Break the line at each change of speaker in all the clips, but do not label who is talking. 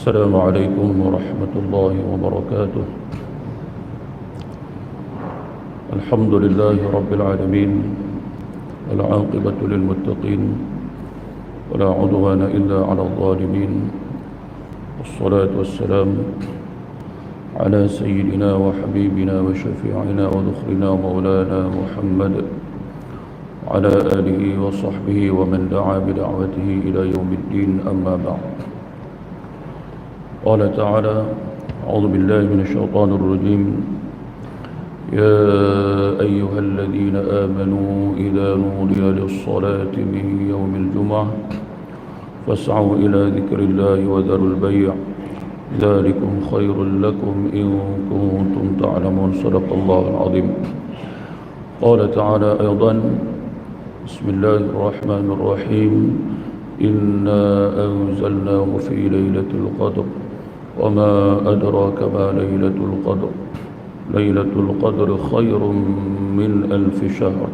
السلام عليكم ورحمة الله وبركاته. الحمد لله رب العالمين، والعاقبة للمتقين، ولا عدوان إلا على الظالمين، والصلاة والسلام على سيدنا وحبيبنا وشفيعنا وذخرنا مولانا محمد وعلى آله وصحبه ومن دعا بدعوته إلى يوم الدين. أما بعد، قال تعالى: أعوذ بالله من الشيطان الرجيم. يا أيها الذين آمنوا إذا نودي للصلاة من يوم الجمعة فاسعوا إلى ذكر الله وذروا البيع ذلكم خير لكم إن كنتم تعلمون. صدق الله العظيم. قال تعالى أيضا: بسم الله الرحمن الرحيم. إنا أنزلناه في ليلة القدر وما أدراك ما ليلة القدر ليلة القدر خير من 1000 شهر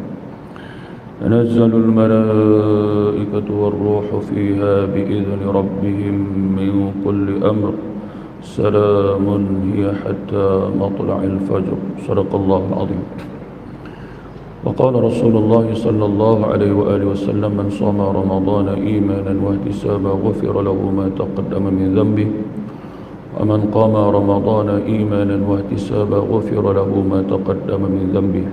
تنزل الملائكة والروح فيها بإذن ربهم من كل أمر سلام هي حتى مطلع الفجر. صدق الله العظيم. وقال رسول الله صلى الله عليه وآله وسلم: من صام رمضان إيمانا واحتسابا غفر له ما تقدم من ذنبه ومن قام رمضان إيمانا واحتسابا غفر له ما تقدم من ذنبه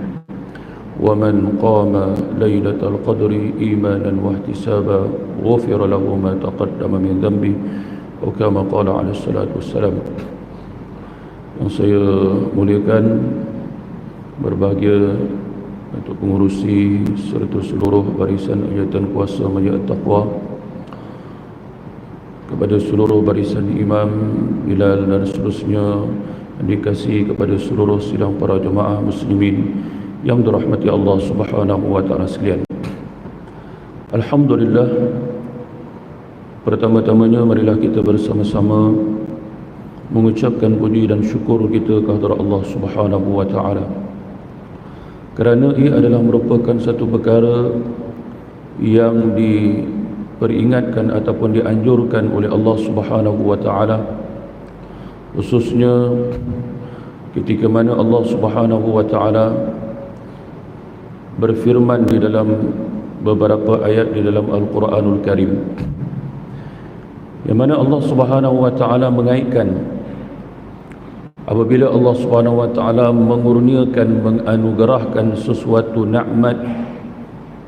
ومن قام ليلة القدر إيمانا واحتسابا غفر له ما تقدم من ذنبه وكما قال عليه الصلاة والسلام. Yang saya muliakan, berbahagia untuk pengurusi serta seluruh barisan Jabatan Kuasa Majlis At-Taqwa, kepada seluruh barisan imam, Bilal dan seterusnya, yang dikasihi kepada seluruh sidang para jemaah muslimin yang dirahmati Allah Subhanahu wa taala sekalian. Alhamdulillah, pertama-tamanya marilah kita bersama-sama mengucapkan puji dan syukur kita kehadrat Allah Subhanahu wa taala, kerana ia adalah merupakan satu perkara yang diperingatkan ataupun dianjurkan oleh Allah Subhanahu wa taala, khususnya ketika mana Allah Subhanahu wa taala berfirman di dalam beberapa ayat di dalam Al-Quranul Karim, yang mana Allah Subhanahu wa taala mengaitkan apabila Allah Subhanahu wa taala mengurniakan, menganugerahkan sesuatu nikmat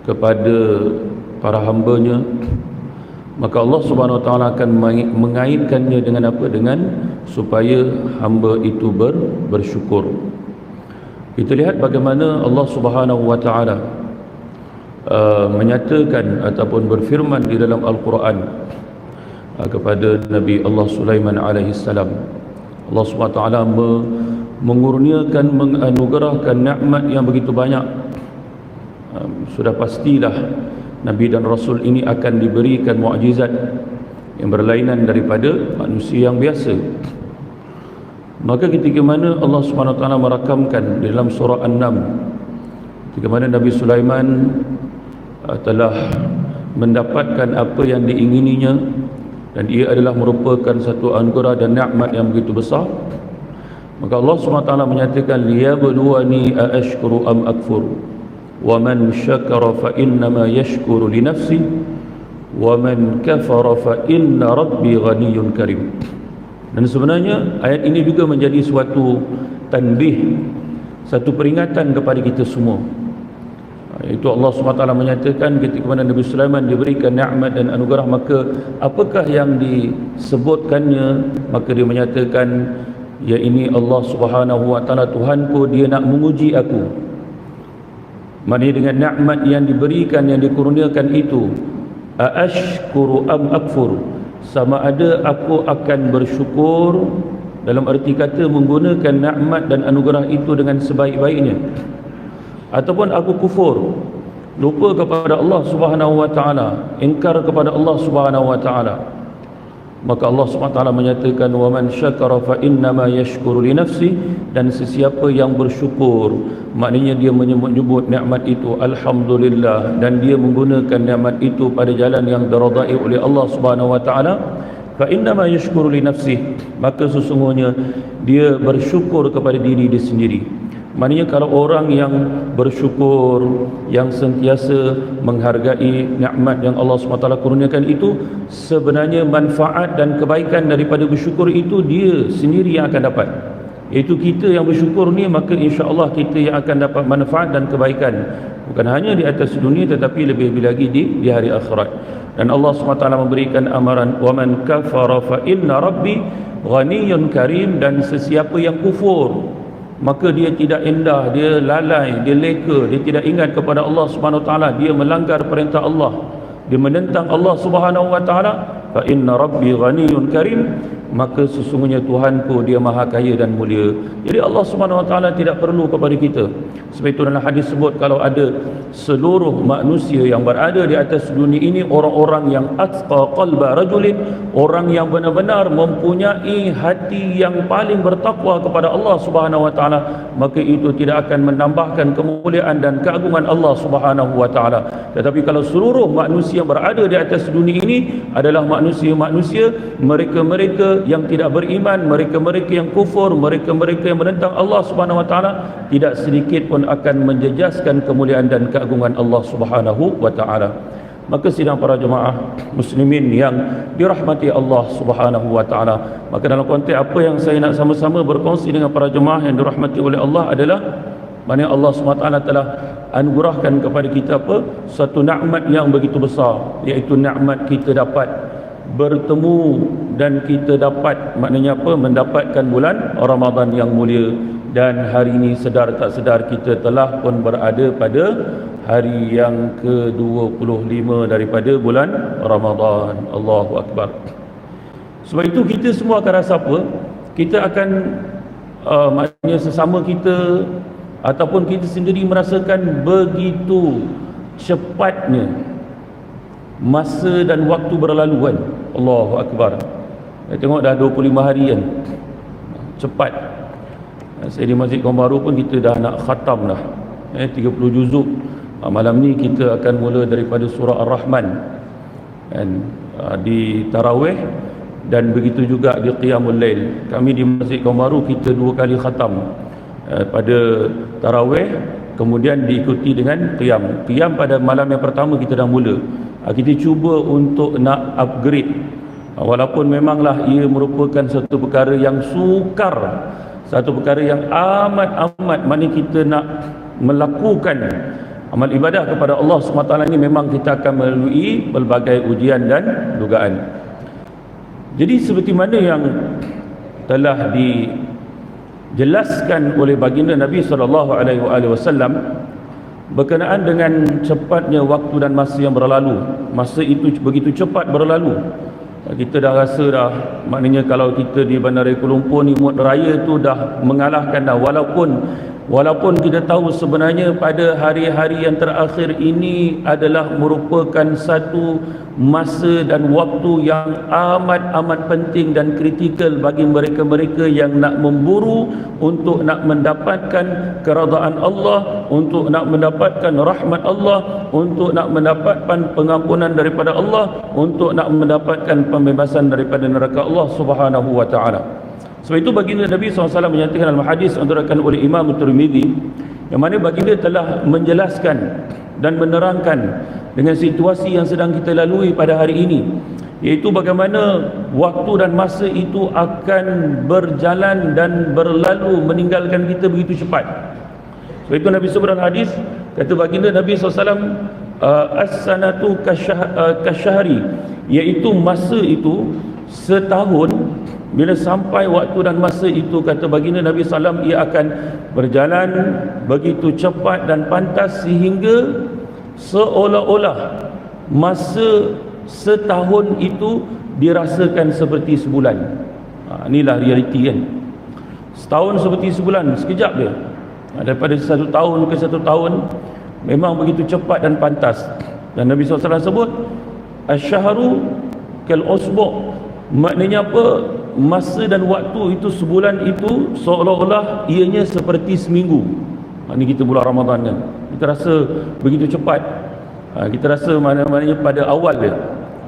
kepada para hamba-Nya, maka Allah Subhanahu wa taala akan mengaitkannya dengan apa? Dengan supaya hamba itu bersyukur. Kita lihat bagaimana Allah Subhanahu wa taala menyatakan ataupun berfirman di dalam Al-Quran kepada Nabi Allah Sulaiman alaihi salam. Allah Subhanahu wa taala mengurniakan, menganugerahkan nikmat yang begitu banyak. Sudah pastilah Nabi dan Rasul ini akan diberikan mukjizat yang berlainan daripada manusia yang biasa. Maka ketika mana Allah Subhanahu wa taala merakamkan di dalam surah An-Naml, ketika mana Nabi Sulaiman telah mendapatkan apa yang diingininya, dan ia adalah merupakan satu anugerah dan nikmat yang begitu besar, maka Allah Subhanahu wa taala menyatakan: liyabluwani aashkuru am akfur wa man syakara fa innama yashkuru li nafsi wa man kafara fa inna rabbi ghaniyyun karim. Dan sebenarnya ayat ini juga menjadi suatu tanbih, satu peringatan kepada kita semua. Itu Allah SWT menyatakan ketika mana Nabi Sulaiman diberikan nikmat dan anugerah, maka apakah yang disebutkannya? Maka dia menyatakan, ya ini Allah Subhanahu wa taala Tuhanku, dia nak menguji aku. Maknanya dengan nikmat yang diberikan, yang dikurniakan itu, aashkuru am akfur, sama ada aku akan bersyukur, dalam arti kata menggunakan nikmat dan anugerah itu dengan sebaik-baiknya, ataupun aku kufur, lupa kepada Allah Subhanahu wa taala, ingkar kepada Allah Subhanahu wa taala. Maka Allah SWT menyatakan, wa man syakara fa innama yashkuru li nafsi, dan sesiapa yang bersyukur, maknanya dia menyebut nikmat itu alhamdulillah, dan dia menggunakan nikmat itu pada jalan yang diridai oleh Allah Subhanahu wa taala, fa innama yashkuru li nafsihi, maka sesungguhnya dia bersyukur kepada diri dia sendiri. Maknanya kalau orang yang bersyukur, yang sentiasa menghargai nikmat yang Allah SWT kurniakan itu, sebenarnya manfaat dan kebaikan daripada bersyukur itu dia sendiri yang akan dapat. Iaitu kita yang bersyukur ni, maka insya-Allah kita yang akan dapat manfaat dan kebaikan, bukan hanya di atas dunia tetapi lebih-lebih lagi di hari akhirat. Dan Allah SWT memberikan amaran, wa man kafara fa inna rabbi ghaniyyun karim, dan sesiapa yang kufur maka dia tidak indah, dia lalai, dia leka, dia tidak ingat kepada Allah Subhanahu Wa Taala, dia melanggar perintah Allah, dia menentang Allah Subhanahu Wa Taala. Fa inna rabbi ghaniyyun karim, maka sesungguhnya Tuhanku dia maha kaya dan mulia. Jadi Allah Subhanahu Wa Taala tidak perlu kepada kita. Sebab itu dalam hadis sebut, kalau ada seluruh manusia yang berada di atas dunia ini orang-orang yang atqa qalba rajulin, orang yang benar-benar mempunyai hati yang paling bertakwa kepada Allah Subhanahu Wa Taala, maka itu tidak akan menambahkan kemuliaan dan keagungan Allah Subhanahu Wa Taala. Tetapi kalau seluruh manusia yang berada di atas dunia ini adalah manusia-manusia, mereka-mereka yang tidak beriman, mereka-mereka yang kufur, mereka-mereka yang menentang Allah Subhanahu Wa Taala, tidak sedikit pun akan menjejaskan kemuliaan dan keagungan Allah Subhanahu Wa Taala. Maka sidang para jemaah muslimin yang dirahmati Allah Subhanahu Wa Taala, maka dalam konteks apa yang saya nak sama-sama berkongsi dengan para jemaah yang dirahmati oleh Allah adalah mana Allah SWT telah anugerahkan kepada kita apa? Satu nikmat yang begitu besar, iaitu nikmat kita dapat bertemu dan kita dapat, maknanya apa? Mendapatkan bulan Ramadan yang mulia. Dan hari ini sedar tak sedar kita telah pun berada pada hari yang ke-25 daripada bulan Ramadan. Allahu Akbar. Sebab itu kita semua akan rasa apa? Kita akan maknanya sesama kita ataupun kita sendiri merasakan begitu cepatnya masa dan waktu berlalu kan. Allahu Akbar. Saya tengok dah 25 hari kan. Cepat. Saya di Masjid Kaum Baru pun kita dah nak khatam dah. 30 juzuk. Malam ni kita akan mula daripada surah Ar-Rahman. Dan di tarawih dan begitu juga di Qiyamul Lail. Kami di Masjid Kaum Baru kita 2 kali khatam. Pada tarawih, kemudian diikuti dengan qiyam. Qiyam pada malam yang pertama kita dah mula. Kita cuba untuk nak upgrade, walaupun memanglah ia merupakan satu perkara yang sukar, satu perkara yang amat mana kita nak melakukan amal ibadah kepada Allah SWT ini, memang kita akan melalui pelbagai ujian dan dugaan. Jadi seperti mana yang telah dijelaskan oleh baginda Nabi SAW berkenaan dengan cepatnya waktu dan masa yang berlalu, masa itu begitu cepat berlalu. Kita dah rasa dah, maknanya kalau kita di Bandar Kuala Lumpur ni, mood raya tu dah mengalahkan dah, walaupun kita tahu sebenarnya pada hari-hari yang terakhir ini adalah merupakan satu masa dan waktu yang amat penting dan kritikal bagi mereka-mereka yang nak memburu untuk nak mendapatkan keredaan Allah, untuk nak mendapatkan rahmat Allah, untuk nak mendapatkan pengampunan daripada Allah, untuk nak mendapatkan pembebasan daripada neraka Allah Subhanahu Wa Taala. Sebab itu baginda Nabi SAW menyatakan dalam hadis yang diriwayatkan oleh Imam Tirmizi, yang mana baginda telah menjelaskan dan menerangkan dengan situasi yang sedang kita lalui pada hari ini, iaitu bagaimana waktu dan masa itu akan berjalan dan berlalu meninggalkan kita begitu cepat. Sebab itu Nabi sebut dalam hadis, kata baginda Nabi SAW, as-sanatu kasyahri, iaitu masa itu setahun. Bila sampai waktu dan masa itu, kata baginda Nabi SAW, ia akan berjalan begitu cepat dan pantas sehingga seolah-olah masa setahun itu dirasakan seperti sebulan. Inilah realiti kan. Setahun seperti sebulan, sekejap dia. Daripada 1 tahun ke 1 tahun, memang begitu cepat dan pantas. Dan Nabi SAW sebut, asyharu kal usbu', maknanya apa? Masa dan waktu itu, sebulan itu seolah-olah ianya seperti seminggu. Ini kita bulan Ramadan kan, kita rasa begitu cepat. Kita rasa maknanya pada awal dia,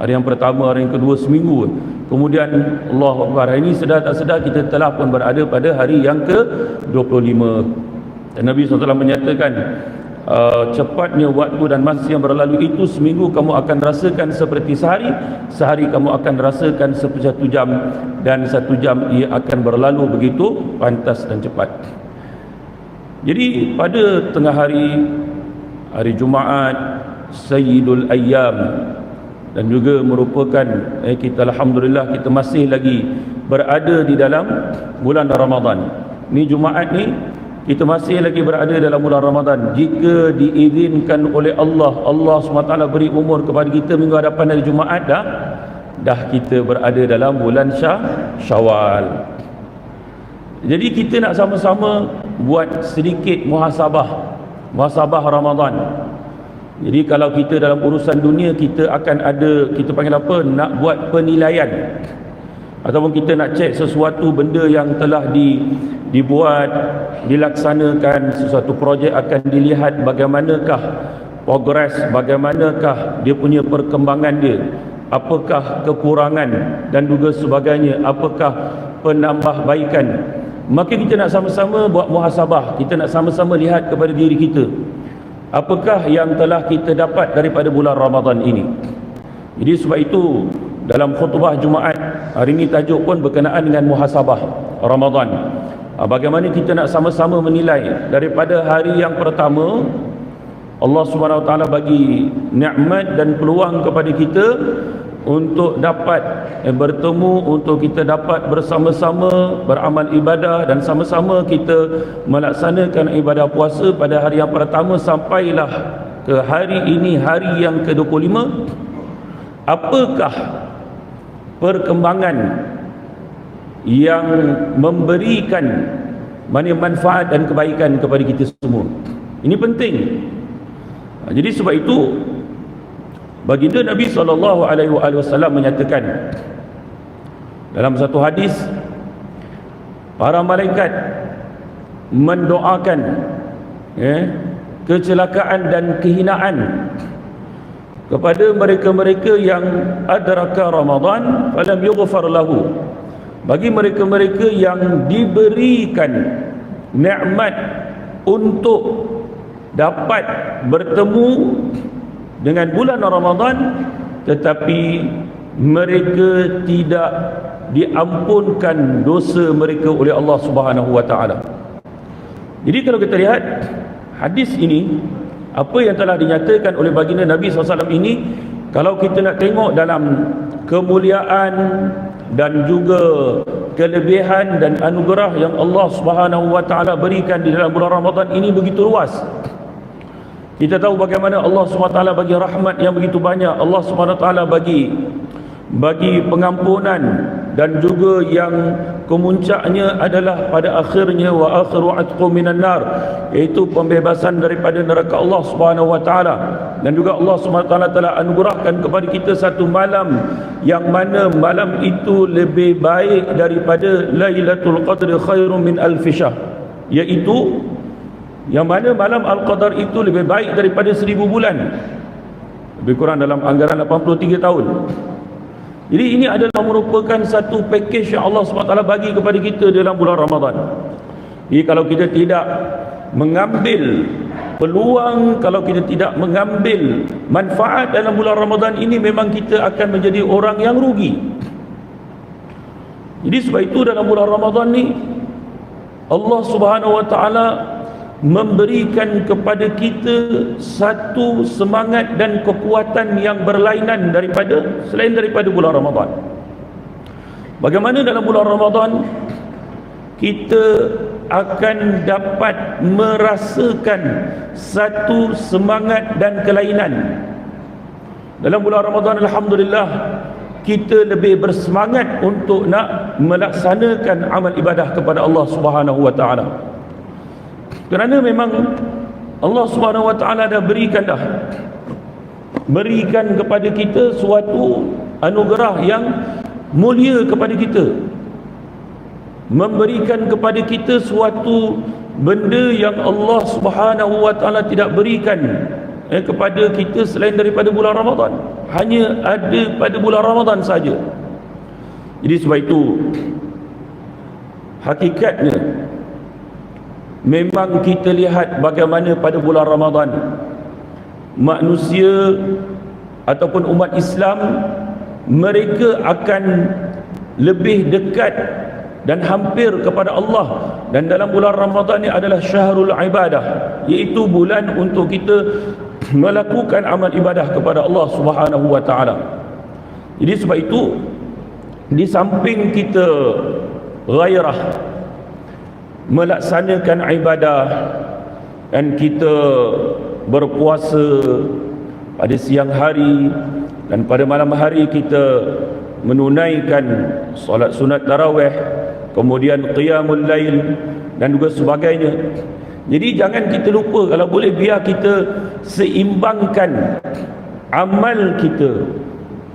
Hari yang pertama, hari yang kedua, seminggu. Kemudian Allah Akbar, hari ini sedar tak sedar kita telah pun berada pada hari yang ke-25. Dan Nabi SAW menyatakan, cepatnya waktu dan masa yang berlalu itu, seminggu kamu akan rasakan seperti sehari, sehari kamu akan rasakan seperti 1 jam, dan 1 jam ia akan berlalu begitu pantas dan cepat. Jadi pada tengah hari Jumaat, Sayyidul Ayyam, dan juga merupakan kita alhamdulillah kita masih lagi berada di dalam bulan Ramadan. Ni Jumaat ni kita masih lagi berada dalam bulan Ramadan. Jika diizinkan oleh Allah, Allah SWT beri umur kepada kita minggu hadapan hari Jumaat, dah kita berada dalam bulan Syawal. Jadi kita nak sama-sama buat sedikit muhasabah Ramadan. Jadi kalau kita dalam urusan dunia, kita akan ada, kita panggil apa, nak buat penilaian, ataupun kita nak cek sesuatu benda yang telah dibuat, dilaksanakan, sesuatu projek akan dilihat bagaimanakah progres, bagaimanakah dia punya perkembangan dia, apakah kekurangan dan juga sebagainya, apakah penambahbaikan. Maka kita nak sama-sama buat muhasabah, kita nak sama-sama lihat kepada diri kita, apakah yang telah kita dapat daripada bulan Ramadan ini. Jadi sebab itu dalam khutbah Jumaat hari ini tajuk pun berkenaan dengan muhasabah Ramadan. Bagaimana kita nak sama-sama menilai daripada hari yang pertama Allah SWT bagi nikmat dan peluang kepada kita untuk dapat bertemu, untuk kita dapat bersama-sama beramal ibadah dan sama-sama kita melaksanakan ibadah puasa pada hari yang pertama sampailah ke hari ini, hari yang ke-25. Apakah perkembangan yang memberikan manfaat dan kebaikan kepada kita semua? Ini penting. Jadi sebab itu baginda Nabi SAW menyatakan dalam satu hadis, para malaikat mendoakan kecelakaan dan kehinaan kepada mereka-mereka yang adraka Ramadan falam yughfar lahu, bagi mereka-mereka yang diberikan nikmat untuk dapat bertemu dengan bulan Ramadan tetapi mereka tidak diampunkan dosa mereka oleh Allah Subhanahu wa taala. Jadi kalau kita lihat hadis ini, apa yang telah dinyatakan oleh baginda Nabi SAW ini, kalau kita nak tengok dalam kemuliaan dan juga kelebihan dan anugerah yang Allah Subhanahu wa taala berikan di dalam bulan Ramadan ini begitu luas. Kita tahu bagaimana Allah SWT bagi rahmat yang begitu banyak. Allah SWT bagi pengampunan, dan juga yang kemuncaknya adalah pada akhirnya wa akhiru atqu minan nar, iaitu pembebasan daripada neraka Allah Subhanahu wa taala. Dan juga Allah SWT telah anugerahkan kepada kita satu malam yang mana malam itu lebih baik daripada Lailatul Qadri khairum min alfi syahr, iaitu yang mana malam Al-Qadar itu lebih baik daripada 1000 bulan, lebih kurang dalam anggaran 83 tahun. Jadi ini adalah merupakan satu package yang Allah SWT bagi kepada kita dalam bulan Ramadan. Jadi kalau kita tidak mengambil peluang, kalau kita tidak mengambil manfaat dalam bulan Ramadan ini, memang kita akan menjadi orang yang rugi. Jadi sebab itu dalam bulan Ramadan ni Allah Subhanahu wa taala memberikan kepada kita satu semangat dan kekuatan yang berlainan selain daripada bulan Ramadan. Bagaimana dalam bulan Ramadan kita akan dapat merasakan satu semangat dan kelainan. Dalam bulan Ramadan alhamdulillah kita lebih bersemangat untuk nak melaksanakan amal ibadah kepada Allah Subhanahu wa taala. Kerana memang Allah Subhanahu wa taala dah berikan kepada kita suatu anugerah yang mulia kepada kita, memberikan kepada kita suatu benda yang Allah Subhanahu wa taala tidak berikan kepada kita selain daripada bulan Ramadan. Hanya ada pada bulan Ramadan saja. Jadi sebab itu hakikatnya memang kita lihat bagaimana pada bulan Ramadan manusia ataupun umat Islam mereka akan lebih dekat dan hampir kepada Allah. Dan dalam bulan Ramadan ini adalah syahrul ibadah, iaitu bulan untuk kita melakukan amal ibadah kepada Allah Subhanahu wa taala. Jadi sebab itu di samping kita ghairah melaksanakan ibadah dan kita berpuasa pada siang hari dan pada malam hari kita menunaikan solat sunat tarawih, kemudian qiyamul lail dan juga sebagainya. Jadi jangan kita lupa, kalau boleh biar kita seimbangkan amal kita,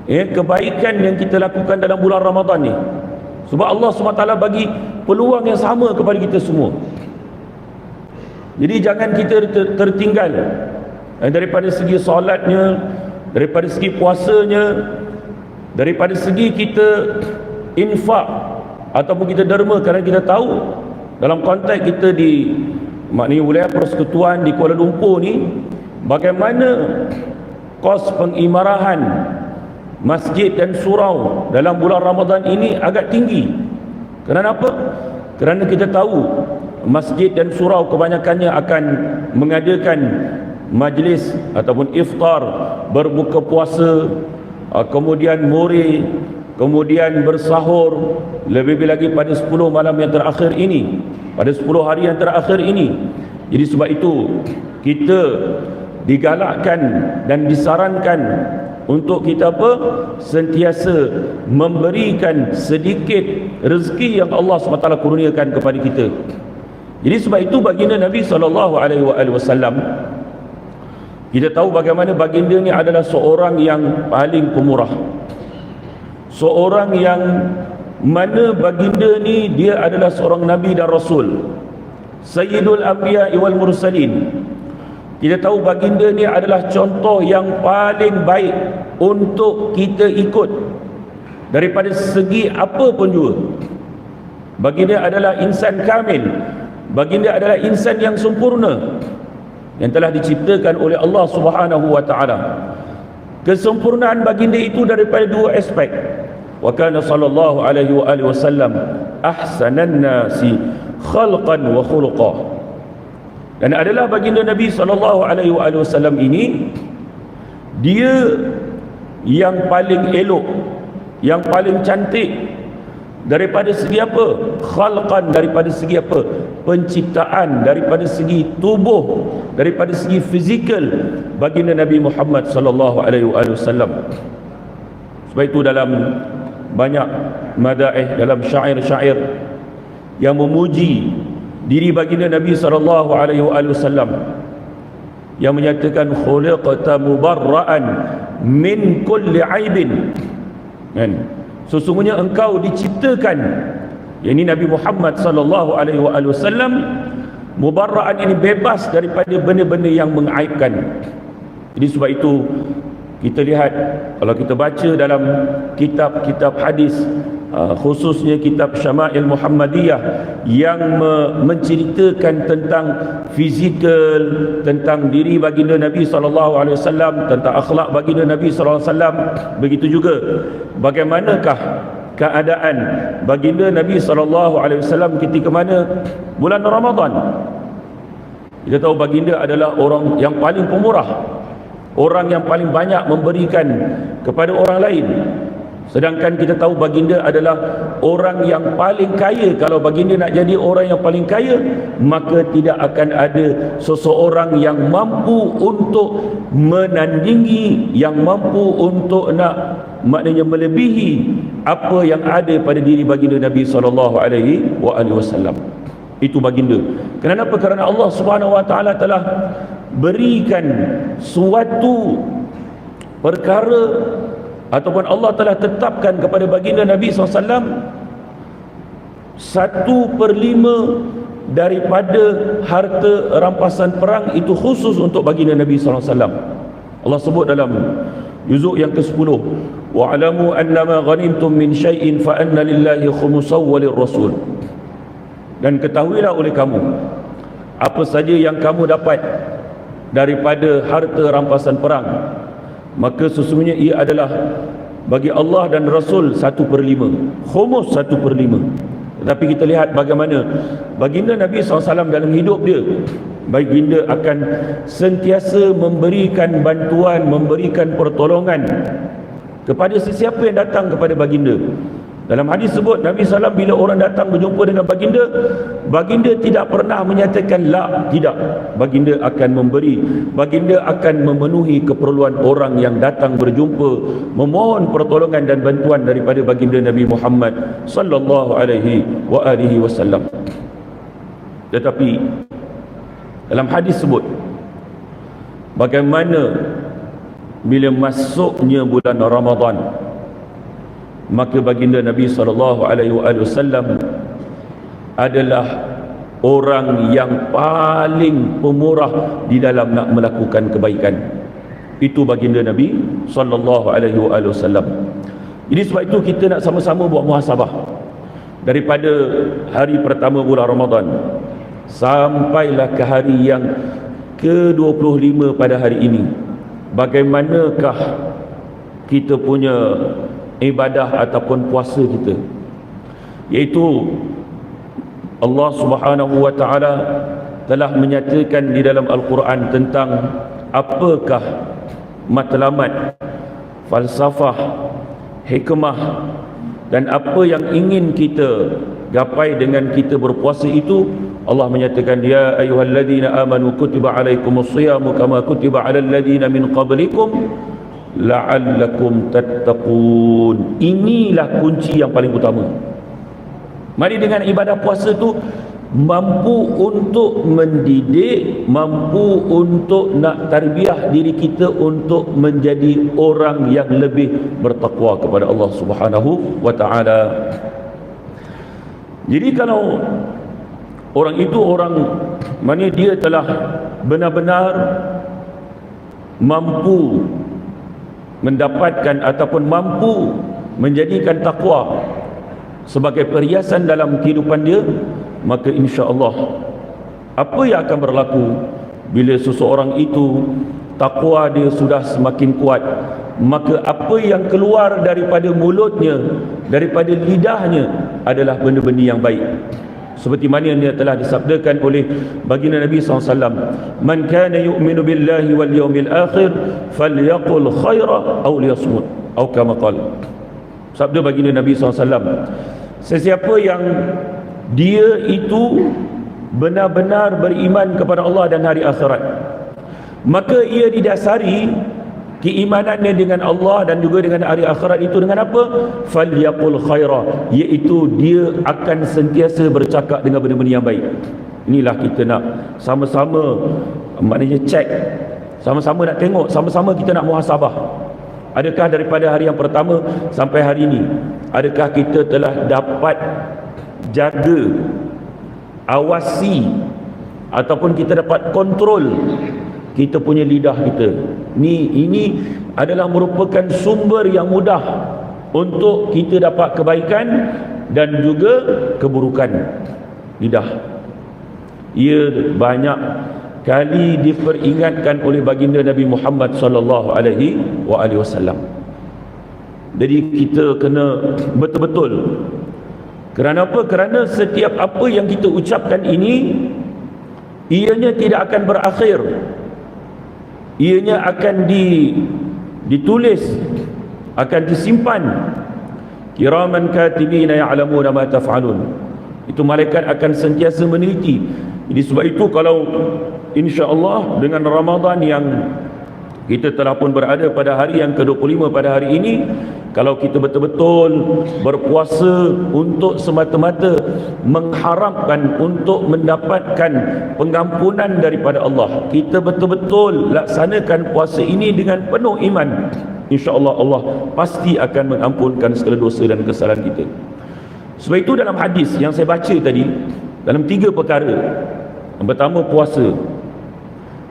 kebaikan yang kita lakukan dalam bulan Ramadan ni. Sebab Allah SWT bagi peluang yang sama kepada kita semua. Jadi jangan kita tertinggal daripada segi solatnya, daripada segi puasanya, daripada segi kita infak ataupun kita derma, kerana kita tahu dalam konteks kita di maknanya wilayah persekutuan di Kuala Lumpur ni, bagaimana kos pengimarahan masjid dan surau dalam bulan Ramadan ini agak tinggi. Kerana apa? Kerana kita tahu masjid dan surau kebanyakannya akan mengadakan majlis ataupun iftar, berbuka puasa, kemudian muri, kemudian bersahur, lebih lagi pada 10 malam yang terakhir ini, pada 10 hari yang terakhir ini. Jadi sebab itu kita digalakkan dan disarankan untuk kita apa? Sentiasa memberikan sedikit rezeki yang Allah SWT kurniakan kepada kita. Jadi sebab itu baginda Nabi SAW, kita tahu bagaimana baginda ni adalah seorang yang paling pemurah, seorang yang mana baginda ni dia adalah seorang Nabi dan Rasul, Sayyidul Anbiya wal Mursalin. Kita tahu baginda ni adalah contoh yang paling baik untuk kita ikut daripada segi apa pun juga. Baginda adalah insan kamil, baginda adalah insan yang sempurna yang telah diciptakan oleh Allah Subhanahu wa taala. Kesempurnaan baginda itu daripada dua aspek. Wa kana sallallahu alaihi wa alihi wasallam ahsanan nasi khalqan wa khuluqa. Dan adalah baginda Nabi sallallahu alaihi wasallam ini dia yang paling elok, yang paling cantik daripada segi apa? Khalqan, daripada segi apa? Penciptaan, daripada segi tubuh, daripada segi fizikal baginda Nabi Muhammad sallallahu alaihi wasallam. Sebab itu dalam banyak madaih, dalam syair-syair yang memuji diri baginda Nabi sallallahu alaihi wasallam, yang menyatakan khuliqta mubarra'an min kulli aibin, kan, sesungguhnya engkau diciptakan, yakni Nabi Muhammad sallallahu alaihi wasallam, mubarra'an ini bebas daripada benda-benda yang mengaibkan. Jadi sebab itu kita lihat, kalau kita baca dalam kitab-kitab hadis, khususnya kitab Syama'il Muhammadiyah yang menceritakan tentang fizikal, tentang diri baginda Nabi SAW, tentang akhlak baginda Nabi SAW, begitu juga bagaimanakah keadaan baginda Nabi SAW ketika mana bulan Ramadan. Kita tahu baginda adalah orang yang paling pemurah, orang yang paling banyak memberikan kepada orang lain. Sedangkan kita tahu baginda adalah orang yang paling kaya. Kalau baginda nak jadi orang yang paling kaya, maka tidak akan ada seseorang yang mampu untuk menandingi, yang mampu untuk nak maknanya melebihi apa yang ada pada diri baginda Nabi SAW. Itu baginda. Kenapa? Kerana Allah Subhanahu wa taala telah berikan suatu perkara, ataupun Allah telah tetapkan kepada baginda Nabi SAW 1/5 daripada harta rampasan perang itu khusus untuk baginda Nabi SAW. Allah sebut dalam juzuk yang ke-10, wa'lamu annama ghanimtum min syai'in fa anna lillahi khumsahu wa lirrasul. Dan ketahuilah oleh kamu, apa saja yang kamu dapat daripada harta rampasan perang, maka sesungguhnya ia adalah bagi Allah dan Rasul 1/5, khumus 1/5. Tetapi kita lihat bagaimana baginda Nabi SAW dalam hidup dia, baginda akan sentiasa memberikan bantuan, memberikan pertolongan kepada sesiapa yang datang kepada baginda. Dalam hadis sebut, Nabi SAW bila orang datang berjumpa dengan baginda, baginda tidak pernah menyatakan la, tidak. Baginda akan memberi, baginda akan memenuhi keperluan orang yang datang berjumpa, memohon pertolongan dan bantuan daripada baginda Nabi Muhammad sallallahu alaihi wasallam. Tetapi dalam hadis sebut bagaimana bila masuknya bulan Ramadan, maka baginda Nabi SAW adalah orang yang paling pemurah di dalam nak melakukan kebaikan. Itu baginda Nabi SAW. Jadi sebab itu kita nak sama-sama buat muhasabah daripada hari pertama bulan Ramadan sampailah ke hari yang ke-25 pada hari ini. Bagaimanakah kita punya ibadah ataupun puasa kita, iaitu Allah Subhanahu wa ta'ala telah menyatakan di dalam Al-Quran tentang apakah matlamat, falsafah, hikmah dan apa yang ingin kita gapai dengan kita berpuasa itu. Allah menyatakan, ya ayyuhalladzina amanu kutiba alaikumus siyamu kama kutiba alal ladzina min qablikum la'allakum tattaqun. Inilah kunci yang paling utama. Mari dengan ibadah puasa tu mampu untuk mendidik, mampu untuk nak tarbiyah diri kita untuk menjadi orang yang lebih bertakwa kepada Allah Subhanahu wa ta'ala. Jadi kalau orang itu orang mana dia telah benar-benar mampu mendapatkan ataupun mampu menjadikan takwa sebagai perhiasan dalam kehidupan dia, maka insya-Allah apa yang akan berlaku bila seseorang itu takwa dia sudah semakin kuat, maka apa yang keluar daripada mulutnya, daripada lidahnya adalah benda-benda yang baik. Seperti mana yang telah disabdakan oleh baginda Nabi SAW, man kana yu'minu billahi wal yawmil akhir falyaqul khaira aw liyasmut, atau kama qala. Sabda baginda Nabi SAW, sesiapa yang dia itu benar-benar beriman kepada Allah dan hari akhirat, maka ia didasari keimanannya dengan Allah dan juga dengan hari akhirat itu dengan apa? Falyaqul khaira, iaitu dia akan sentiasa bercakap dengan benda-benda yang baik. Inilah kita nak sama-sama, maknanya cek, sama-sama nak tengok, sama-sama kita nak muhasabah. Adakah daripada hari yang pertama sampai hari ini, adakah kita telah dapat jaga, awasi ataupun kita dapat kontrol kita punya lidah kita. Ini adalah merupakan sumber yang mudah untuk kita dapat kebaikan dan juga keburukan. Lidah, ia banyak kali diperingatkan oleh baginda Nabi Muhammad sallallahu alaihi wasallam. Jadi kita kena betul-betul. Kerana apa? Kerana setiap apa yang kita ucapkan ini, ianya tidak akan berakhir. Ianya akan ditulis, akan disimpan. Kiraman katibina ya'lamuna ma taf'alun. Itu malaikat akan sentiasa meneliti. Jadi sebab itu kalau insya-Allah dengan Ramadan yang kita telah pun berada pada hari yang ke-25 pada hari ini, kalau kita betul-betul berpuasa untuk semata-mata mengharapkan untuk mendapatkan pengampunan daripada Allah, kita betul-betul laksanakan puasa ini dengan penuh iman, insya-Allah Allah pasti akan mengampunkan segala dosa dan kesalahan kita. Sebab itu dalam hadis yang saya baca tadi, dalam 3 perkara. Yang pertama puasa,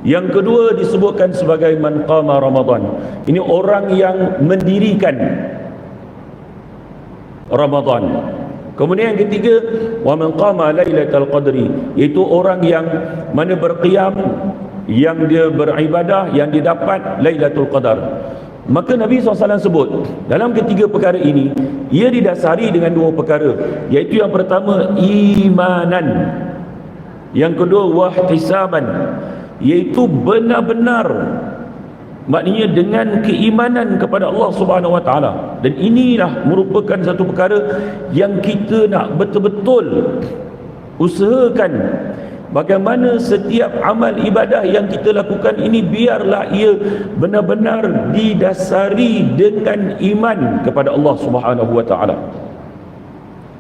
Yang kedua disebutkan sebagai man qama Ramadan. Ini orang yang mendirikan Ramadan. Kemudian yang ketiga, wa man qama lailatul qadri, iaitu orang yang mana berqiyam, yang dia beribadah, yang dia dapat Lailatul Qadar. Maka Nabi SAW sebut dalam ketiga perkara ini, ia didasari dengan dua perkara, iaitu yang pertama imanan, yang kedua wahtisaban, iaitu benar-benar, maknanya dengan keimanan kepada Allah Subhanahu Wa Taala. Dan inilah merupakan satu perkara yang kita nak betul-betul usahakan, bagaimana setiap amal ibadah yang kita lakukan ini biarlah ia benar-benar didasari dengan iman kepada Allah Subhanahu Wa Taala.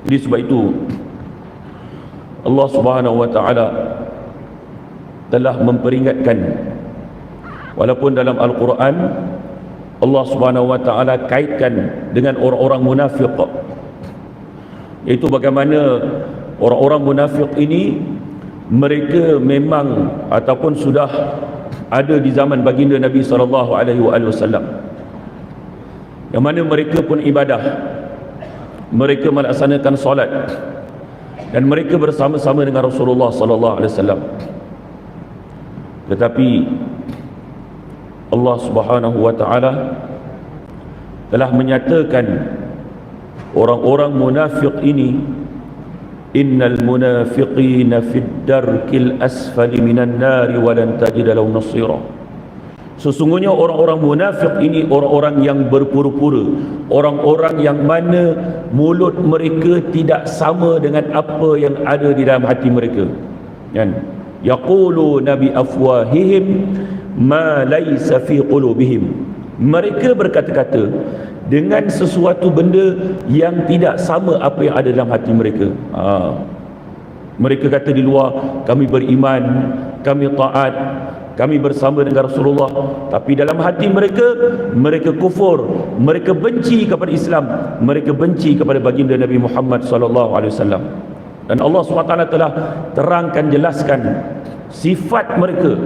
Jadi sebab itu Allah Subhanahu Wa Taala telah memperingatkan, walaupun dalam Al-Quran Allah Subhanahu Wa Taala kaitkan dengan orang-orang munafik, iaitu bagaimana orang-orang munafik ini mereka memang ataupun sudah ada di zaman baginda Nabi SAW, yang mana mereka pun ibadah, mereka melaksanakan solat, dan mereka bersama-sama dengan Rasulullah SAW. Tetapi Allah Subhanahu Wa Taala telah menyatakan orang-orang munafik ini, innal munafiqina fid darkil asfali minan nari wa lan tajida lahum nasira. Sesungguhnya orang-orang munafik ini orang-orang yang berpura-pura, orang-orang yang mana mulut mereka tidak sama dengan apa yang ada di dalam hati mereka. Kan? Yaquluna bi afwahihim ma laysa fi qulubihim. Mereka berkata-kata dengan sesuatu benda yang tidak sama apa yang ada dalam hati mereka. Mereka kata di luar, kami beriman, kami taat, kami bersama dengan Rasulullah, tapi dalam hati mereka, mereka kufur, mereka benci kepada Islam, mereka benci kepada baginda Nabi Muhammad SAW. Dan Allah SWT telah terangkan, jelaskan sifat mereka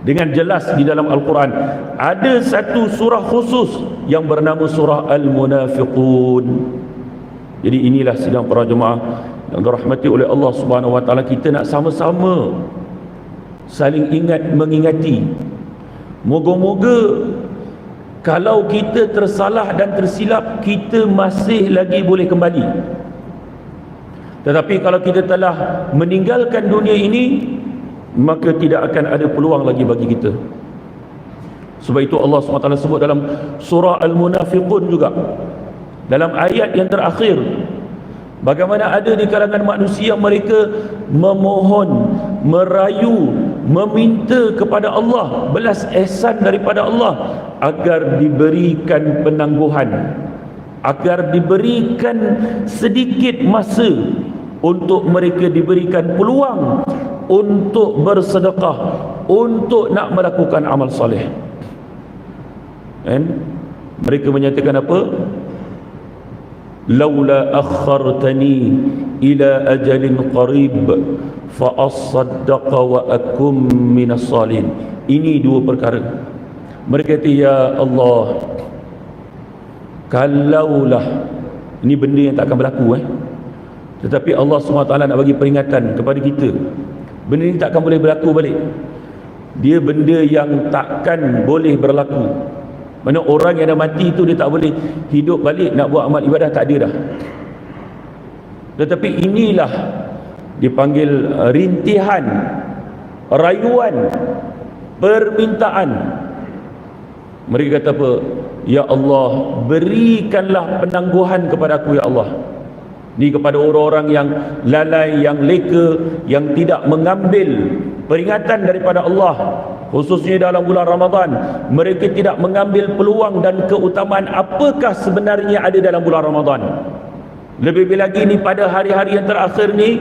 dengan jelas di dalam Al-Quran. Ada satu surah khusus yang bernama surah Al-Munafiqun. Jadi inilah sidang para jemaah yang dirahmati oleh Allah Subhanahu Wa Taala, kita nak sama-sama saling ingat mengingati. Moga-moga kalau kita tersalah dan tersilap, kita masih lagi boleh kembali. Tetapi kalau kita telah meninggalkan dunia ini, maka tidak akan ada peluang lagi bagi kita. Sebab itu Allah SWT sebut dalam surah Al-Munafiqun juga, dalam ayat yang terakhir, bagaimana ada di kalangan manusia mereka memohon, merayu, meminta kepada Allah belas ihsan daripada Allah agar diberikan penangguhan, agar diberikan sedikit masa untuk mereka diberikan peluang untuk bersedekah, untuk nak melakukan amal soleh. Dan mereka menyatakan apa? Laula akhartani ila ajalin qarib fa asaddaqa wa akum minas salihin. Ini dua perkara. Mereka kata, ya Allah, kalaulah, ini benda yang tak akan berlaku tetapi Allah SWT nak bagi peringatan kepada kita, benda ni takkan boleh berlaku balik. Dia benda yang takkan boleh berlaku. Mana orang yang dah mati tu dia tak boleh hidup balik nak buat amal ibadah, tak ada dah. Tetapi inilah dipanggil rintihan, rayuan, permintaan. Mereka kata apa? Ya Allah, berikanlah penangguhan kepada aku, ya Allah. Ni kepada orang-orang yang lalai, yang leka, yang tidak mengambil peringatan daripada Allah, khususnya dalam bulan Ramadan. Mereka tidak mengambil peluang dan keutamaan apakah sebenarnya ada dalam bulan Ramadan. Lebih-lebih lagi ni pada hari-hari yang terakhir ni,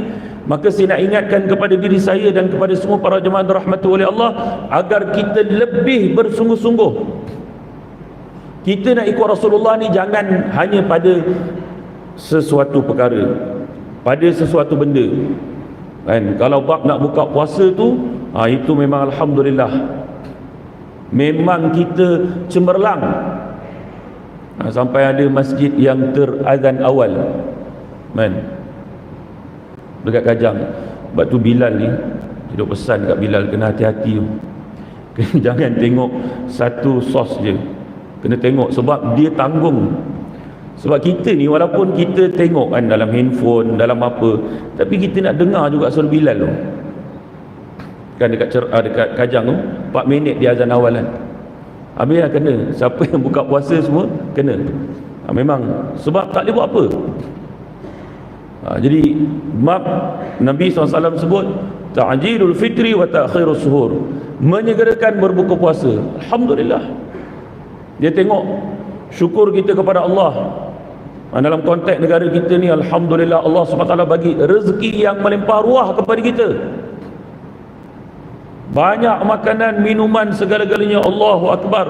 maka saya nak ingatkan kepada diri saya dan kepada semua para jemaah dirahmati oleh Allah, agar kita lebih bersungguh-sungguh. Kita nak ikut Rasulullah ni jangan hanya pada sesuatu perkara, pada sesuatu benda. Kan, kalau bab nak buka puasa tu, Itu memang alhamdulillah, memang kita cemerlang. Sampai ada masjid yang terazan awal dekat Kajang. Sebab tu Bilal ni duduk pesan kat Bilal, kena hati-hati tu. Jangan tengok satu sos je, kena tengok, sebab dia tanggung. Sebab kita ni walaupun kita tengok kan dalam handphone, dalam apa, tapi kita nak dengar juga suara Bilal tu kan, dekat Kajang tu 4 minit dia azan awal kan. Habis lah kena, siapa yang buka puasa semua kena. Memang sebab tak boleh buat apa. Jadi Nabi SAW sebut ta'jilul fitri wa ta'khirus suhur, menyegerakan berbuka puasa. Alhamdulillah, dia tengok syukur kita kepada Allah. Dalam konteks negara kita ni, alhamdulillah Allah SWT bagi rezeki yang melimpah ruah kepada kita. Banyak makanan, minuman, segala-galanya. Allahu Akbar.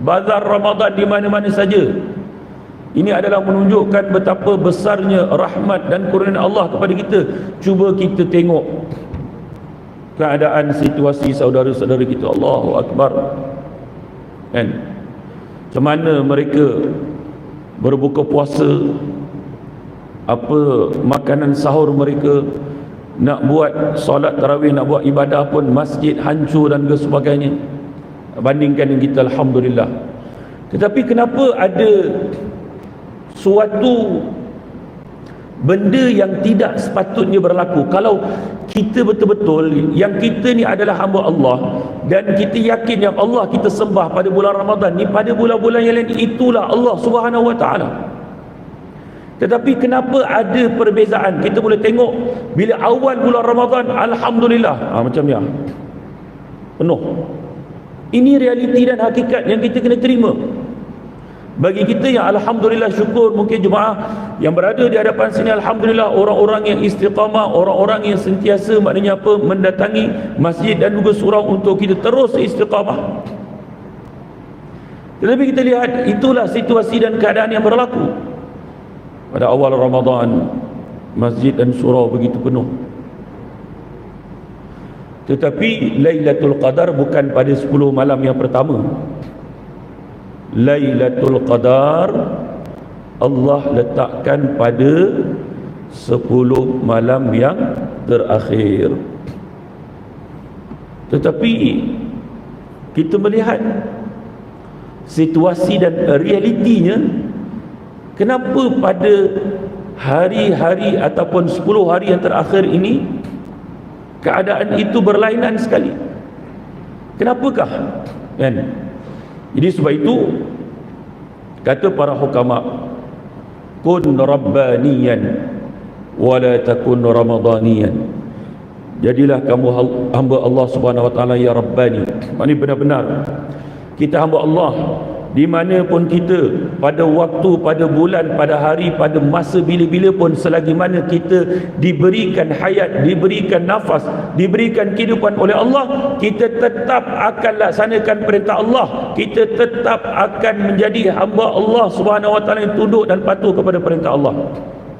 Bazar Ramadan di mana-mana saja. Ini adalah menunjukkan betapa besarnya rahmat dan kurnia Allah kepada kita. Cuba kita tengok keadaan situasi saudara-saudara kita. Allahu Akbar kan, macam mana mereka berbuka puasa, apa makanan sahur mereka, nak buat solat tarawih, nak buat ibadah pun masjid hancur dan sebagainya. Bandingkan dengan kita, alhamdulillah. Tetapi kenapa ada suatu benda yang tidak sepatutnya berlaku? Kalau kita betul-betul yang kita ni adalah hamba Allah, dan kita yakin yang Allah kita sembah pada bulan Ramadan ni, pada bulan-bulan yang lain itulah Allah Subhanahu Wa Taala. Tetapi kenapa ada perbezaan? Kita boleh tengok bila awal bulan Ramadan, alhamdulillah, macam ni penuh. Ini realiti dan hakikat yang kita kena terima. Bagi kita yang alhamdulillah syukur, mungkin jemaah yang berada di hadapan sini, alhamdulillah orang-orang yang istiqamah, orang-orang yang sentiasa, maknanya apa, mendatangi masjid dan juga surau untuk kita terus istiqamah. Tetapi kita lihat itulah situasi dan keadaan yang berlaku pada awal Ramadan. Masjid dan surau begitu penuh. Tetapi Lailatul Qadar bukan pada 10 malam yang pertama. Lailatul Qadar Allah letakkan pada 10 malam yang terakhir. Tetapi kita melihat situasi dan realitinya, kenapa pada hari-hari ataupun 10 hari yang terakhir ini keadaan itu berlainan sekali? Kenapakah kan? Jadi sebab itu kata para hukama, kun rabbaniyan wala takun ramadaniyan. Jadilah kamu hamba Allah Subhanahu Wa Taala ya Rabbani. Maknanya benar-benar kita hamba Allah di mana pun kita, pada waktu, pada bulan, pada hari, pada masa bila-bila pun, selagi mana kita diberikan hayat, diberikan nafas, diberikan kehidupan oleh Allah, kita tetap akan laksanakan perintah Allah. Kita tetap akan menjadi hamba Allah Subhanahu Wa Taala yang tunduk dan patuh kepada perintah Allah.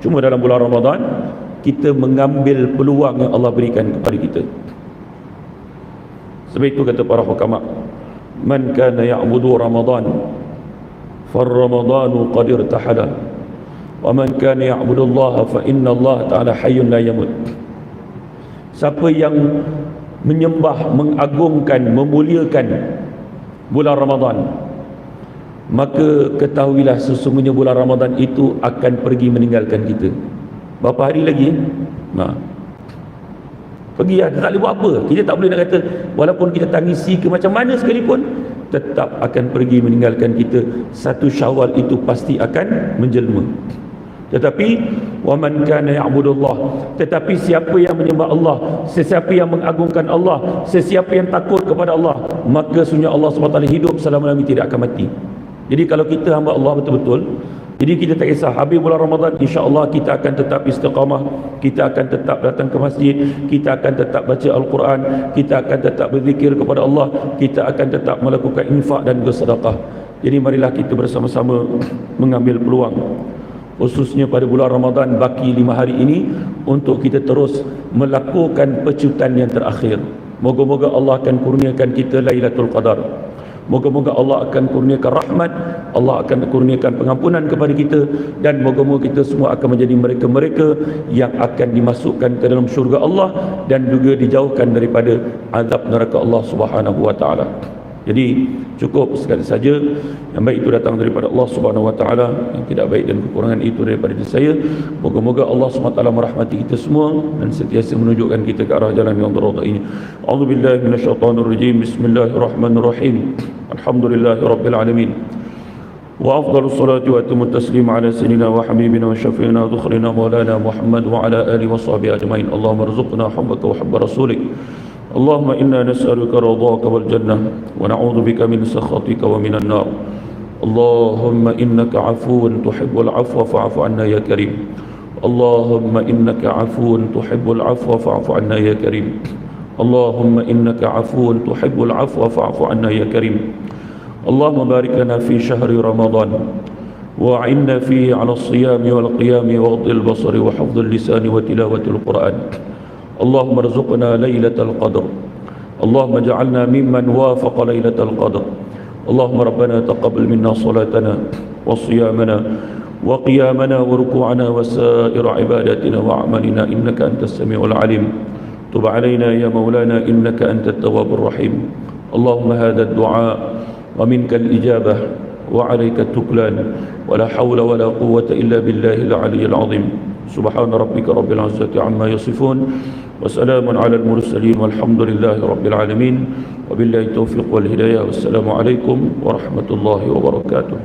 Cuma dalam bulan Ramadan kita mengambil peluang yang Allah berikan kepada kita. Sebab itu kata para hukama, man kana ya'budu Ramadan far-ramadanu qad irtahala wa man kana ya'budu Allah fa inna Allah ta'ala hayyun la yamut. Siapa yang menyembah, mengagungkan, memuliakan bulan Ramadan, maka ketahuilah sesungguhnya bulan Ramadan itu akan pergi meninggalkan kita. Berapa hari lagi? Pergi lah, tak boleh buat apa. Kita tak boleh nak kata walaupun kita tangisi ke macam mana sekalipun, tetap akan pergi meninggalkan kita. 1 Syawal itu pasti akan menjelma. Tetapi waman kana ya'budullah, tetapi siapa yang menyembah Allah, sesiapa yang mengagungkan Allah, sesiapa yang takut kepada Allah, maka sesungguhnya Allah SWT hidup selama-lamanya, tidak akan mati. Jadi kalau kita hamba Allah betul-betul, jadi kita tak kisah habis bulan Ramadan, insya-Allah kita akan tetap istiqamah, kita akan tetap datang ke masjid, kita akan tetap baca Al-Quran, kita akan tetap berzikir kepada Allah, kita akan tetap melakukan infak dan juga sedekah. Jadi marilah kita bersama-sama mengambil peluang, khususnya pada bulan Ramadan baki 5 hari ini, untuk kita terus melakukan pecutan yang terakhir. Moga-moga Allah akan kurniakan kita Lailatul Qadar. Moga-moga Allah akan kurniakan rahmat, Allah akan kurniakan pengampunan kepada kita, dan moga-moga kita semua akan menjadi mereka-mereka yang akan dimasukkan ke dalam syurga Allah dan juga dijauhkan daripada azab neraka Allah Subhanahu wa taala. Jadi cukup sekali saja. Yang baik itu datang daripada Allah Subhanahu wa taala, yang tidak baik dan kekurangan itu daripada diri saya. Moga-moga Allah Subhanahu wa taala merahmati kita semua dan sentiasa menunjukkan kita ke arah jalan yang beradab ini. A'udzubillahi minasyaitonir rajim. Bismillahirrahmanirrahim. Alhamdulillahirabbil alamin. Wa afdhalus salati wa atamut taslim ala sayyidina wa habibina wa syafi'ina dhukhrina maulana Muhammad wa ala alihi wa sahbihi ajmain. Allahumma rzuqna hubbaka wa hubba rasulik. اللهم إنا نسألك رضاك والجنة ونعوذ بك من سخطك ومن النار. اللهم إنك عفو تحب العفو فاعف عنا يا كريم. اللهم إنك عفو تحب العفو فاعف عنا يا كريم. اللهم إنك عفو تحب العفو فاعف عنا يا كريم. اللهم بارك لنا في شهر رمضان وأعنا فيه على الصيام والقيام وغض البصر وحفظ اللسان وتلاوة القرآن. اللهم ارزقنا ليلة القدر. اللهم اجعلنا ممن وافق ليلة القدر. اللهم ربنا تقبل منا صلاتنا وصيامنا وقيامنا وركوعنا وسائر عباداتنا وأعمالنا إنك أنت السميع العليم. تب علينا يا مولانا إنك أنت التواب الرحيم. اللهم هذا الدعاء ومنك الإجابة وعليك التكلان ولا حول ولا قوة إلا بالله العلي العظيم. سبحان ربك رب العزة عما يصفون وسلام على المرسلين والحمد لله رب العالمين وبالله التوفيق والهداية والسلام عليكم ورحمة الله وبركاته.